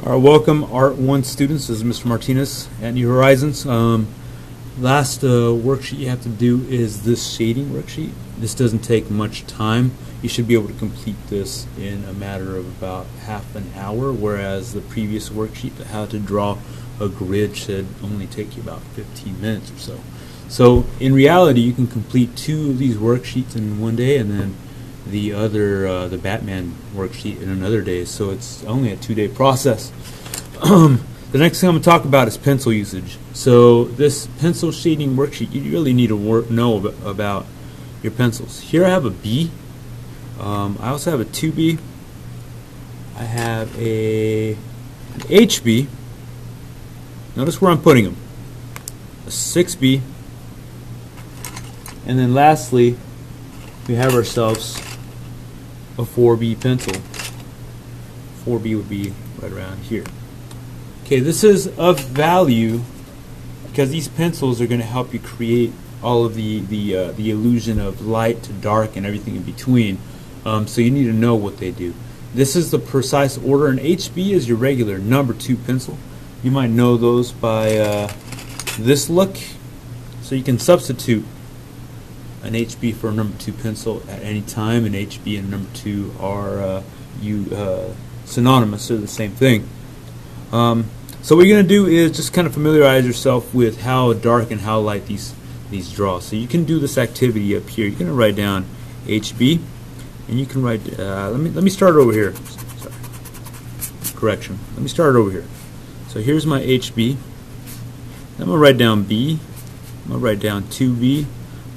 Welcome Art1 students. This is Mr. Martinez at New Horizons. Last worksheet you have to do is this shading worksheet. This doesn't take much time. You should be able to complete this in a matter of about half an hour, whereas the previous worksheet, how to draw a grid, should only take you about 15 minutes or so. So in reality, you can complete 2 of these worksheets in one day, and then the other, the Batman worksheet, in another day. So it's only a 2-day process. The next thing I'm going to talk about is pencil usage. So this pencil shading worksheet, you really need to know about your pencils. Here I have a B. I also have a 2B. I have an HB. Notice where I'm putting them. A 6B. And then lastly, we have ourselves a 4B pencil. 4B would be right around here. Okay, this is of value because these pencils are going to help you create all of the illusion of light to dark and everything in between. So you need to know what they do. This is the precise order, and HB is your regular number 2 pencil. You might know those by this look. So you can substitute an HB for a number 2 pencil at any time, and HB and number 2 are synonymous, they're the same thing. So what you're going to do is just kind of familiarize yourself with how dark and how light these draw. So you can do this activity up here. You're going to write down HB, and you can write. Let me start over here. Sorry. Correction. Let me start over here. So here's my HB. I'm going to write down B. I'm going to write down 2B.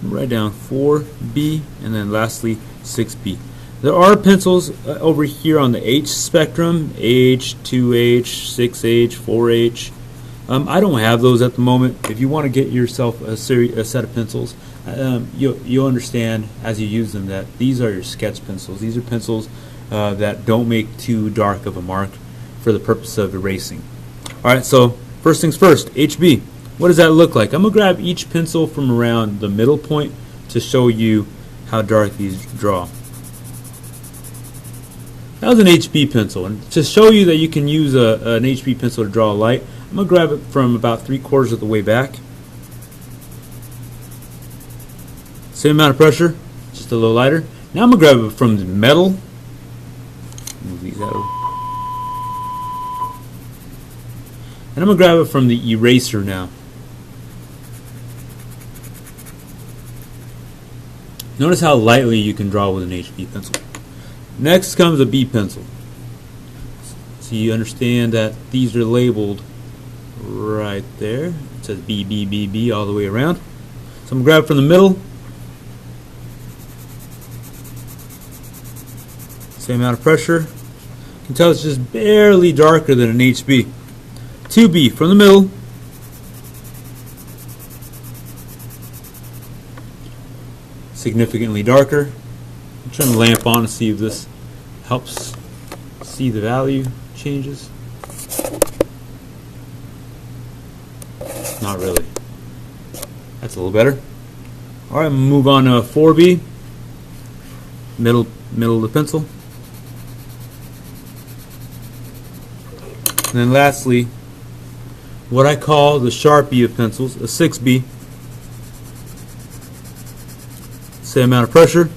I'm going to write down 4B, and then lastly 6B. There are pencils over here on the H spectrum, H, 2H, 6H, 4H. I don't have those at the moment. If you want to get yourself a set of pencils, you'll understand as you use them that these are your sketch pencils. These are pencils that don't make too dark of a mark for the purpose of erasing. Alright, so first things first, HB. What does that look like? I'm going to grab each pencil from around the middle point to show you how dark these draw. That was an HB pencil, and to show you that you can use an HB pencil to draw a light, I'm going to grab it from about 3/4 of the way back. Same amount of pressure, just a little lighter. Now I'm going to grab it from the metal. Move these out. And I'm going to grab it from the eraser now. Notice how lightly you can draw with an HB pencil. Next comes a B pencil. So you understand that these are labeled right there. It says B, B, B, B all the way around. So I'm going to grab it from the middle. Same amount of pressure. You can tell it's just barely darker than an HB. 2B from the middle. Significantly darker. I'm trying to lamp on to see if this helps see the value changes. Not really. That's a little better. Alright, I'm going to move on to 4B. Middle of the pencil. And then lastly, what I call the Sharpie of pencils, a 6B. Same amount of pressure.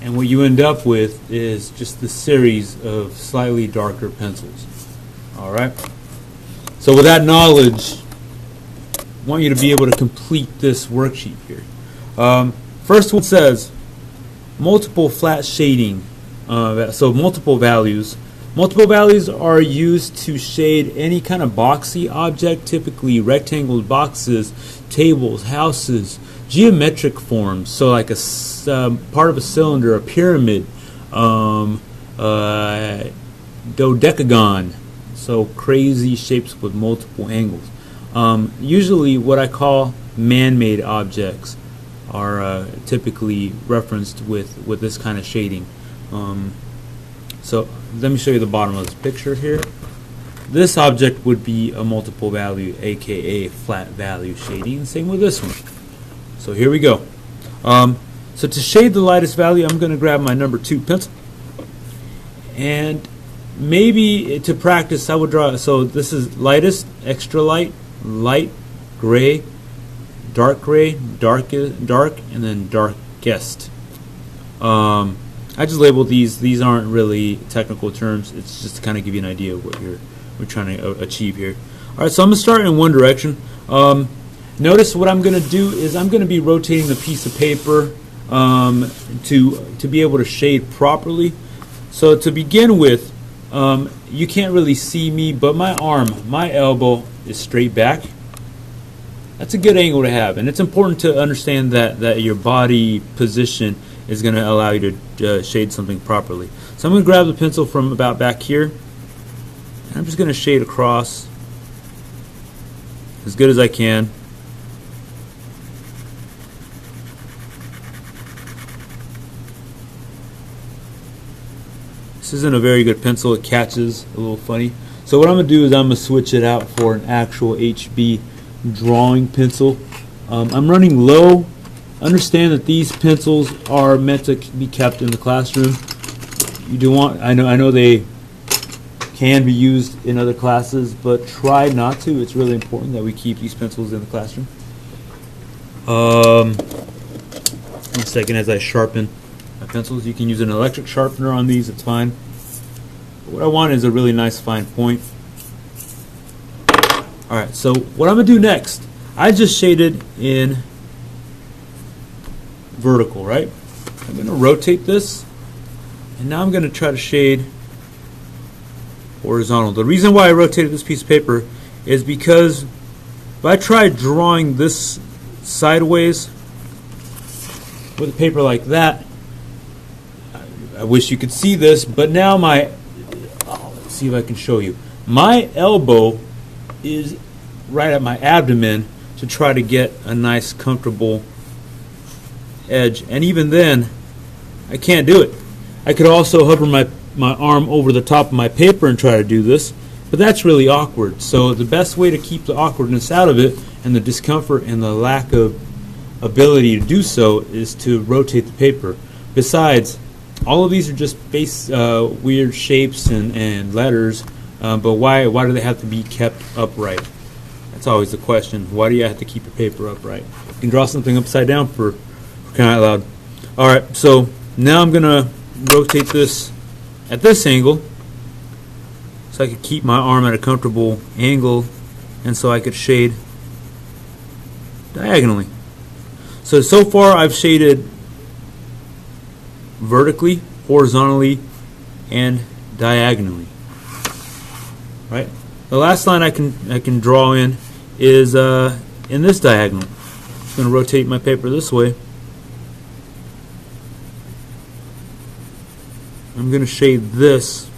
And what you end up with is just the series of slightly darker pencils. Alright? So with that knowledge, I want you to be able to complete this worksheet here. First one says multiple flat shading. So multiple values. Multiple values are used to shade any kind of boxy object, typically rectangle boxes, tables, houses, geometric forms, so like a part of a cylinder, a pyramid, dodecagon, so crazy shapes with multiple angles. Usually what I call man-made objects are typically referenced with this kind of shading. So let me show you the bottom of this picture here. This object would be a multiple value, aka flat value shading. Same with this one. So here we go. So to shade the lightest value, I'm going to grab my number 2 pencil, and maybe to practice, I would draw. So this is lightest, extra light, light, gray, dark, dark, and then darkest. I just labeled these. These aren't really technical terms. It's just to kind of give you an idea of what we're trying to achieve here. All right, so I'm going to start in one direction. Notice what I'm going to do is I'm going to be rotating the piece of paper to be able to shade properly. So to begin with, you can't really see me, but my arm, my elbow is straight back. That's a good angle to have, and it's important to understand that your body position is going to allow you to shade something properly. So I'm going to grab the pencil from about back here, and I'm just going to shade across as good as I can. This isn't a very good pencil. It catches a little funny. So what I'm going to do is I'm going to switch it out for an actual HB drawing pencil. I'm running low. Understand that these pencils are meant to be kept in the classroom. You do want, I know they can be used in other classes, but try not to. It's really important that we keep these pencils in the classroom. 1 second as I sharpen my pencils. You can use an electric sharpener on these, it's fine. But what I want is a really nice fine point. Alright, so what I'm going to do next, I just shaded in vertical, right? I'm going to rotate this, and now I'm going to try to shade horizontal. The reason why I rotated this piece of paper is because if I try drawing this sideways with a paper like that, I wish you could see this, but now let's see if I can show you. My elbow is right at my abdomen to try to get a nice comfortable edge, and even then I can't do it. I could also hover my arm over the top of my paper and try to do this, but that's really awkward. So the best way to keep the awkwardness out of it and the discomfort and the lack of ability to do so is to rotate the paper. Besides, all of these are just weird shapes and letters, but why do they have to be kept upright? That's always the question. Why do you have to keep your paper upright? You can draw something upside down for crying out loud. Alright, so now I'm going to rotate this at this angle so I could keep my arm at a comfortable angle, and so I could shade diagonally. So far I've shaded vertically, horizontally, and diagonally. Right? The last line I can draw in is in this diagonal. I'm going to rotate my paper this way. I'm going to shade this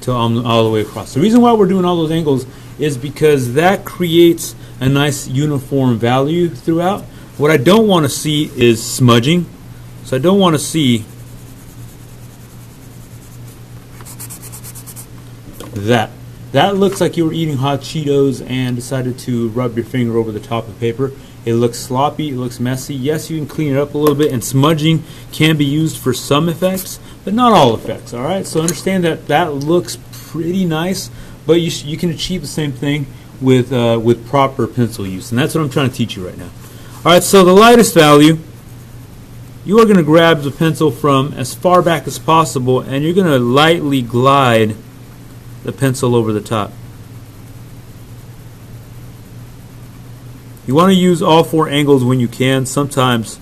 till I'm all the way across. The reason why we're doing all those angles is because that creates a nice uniform value throughout. What I don't want to see is smudging. So I don't want to see that. That looks like you were eating hot Cheetos and decided to rub your finger over the top of paper. It looks sloppy, it looks messy. Yes, you can clean it up a little bit, and smudging can be used for some effects, but not all effects, alright? So understand that that looks pretty nice, but you can achieve the same thing with proper pencil use, and that's what I'm trying to teach you right now. Alright, so the lightest value, you are going to grab the pencil from as far back as possible, and you're going to lightly glide the pencil over the top. You want to use all four angles when you can. Sometimes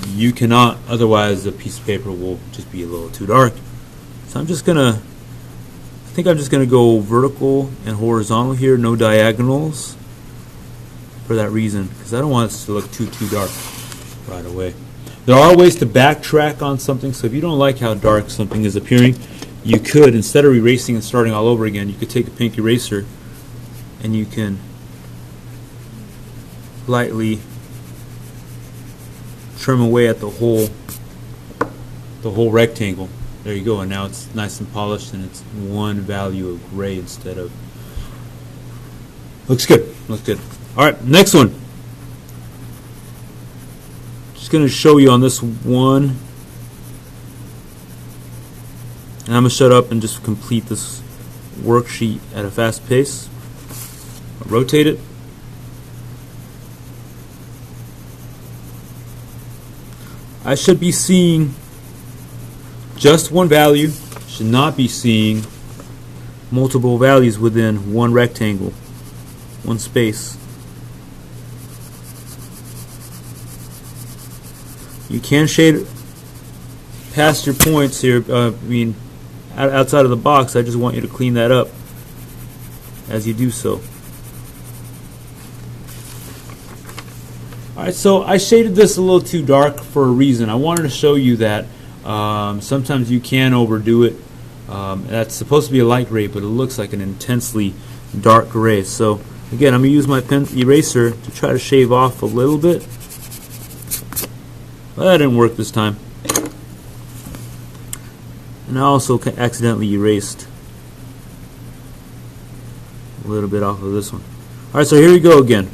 you cannot, otherwise the piece of paper will just be a little too dark. So I'm just gonna, I think I'm just gonna go vertical and horizontal here, no diagonals, for that reason, because I don't want it to look too dark right away. There are ways to backtrack on something, so if you don't like how dark something is appearing, you could, instead of erasing and starting all over again, you could take a pink eraser and you can lightly trim away at the whole rectangle. There you go, and now it's nice and polished, and it's one value of gray instead of. Looks good. Looks good. All right, next one. Just going to show you on this one. And I'm going to shut up and just complete this worksheet at a fast pace. I'll rotate it. I should be seeing just one value, should not be seeing multiple values within one rectangle, one space. You can shade past your points here, outside of the box. I just want you to clean that up as you do so. Alright, so I shaded this a little too dark for a reason. I wanted to show you that sometimes you can overdo it. That's supposed to be a light gray, but it looks like an intensely dark gray. So again, I'm going to use my pen eraser to try to shave off a little bit. Well, that didn't work this time. And I also accidentally erased a little bit off of this one. Alright, so here we go again.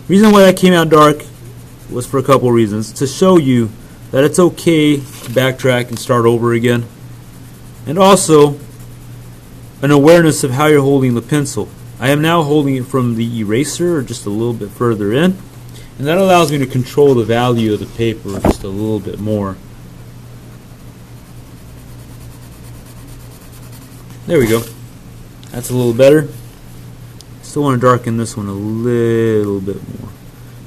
The reason why that came out dark was for a couple of reasons. To show you that it's okay to backtrack and start over again. And also an awareness of how you're holding the pencil. I am now holding it from the eraser, or just a little bit further in. And that allows me to control the value of the paper just a little bit more. There we go. That's a little better. Still want to darken this one a little bit more.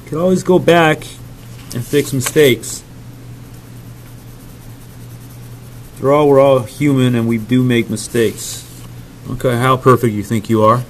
You can always go back and fix mistakes. We're all human, and we do make mistakes. Okay, how perfect you think you are.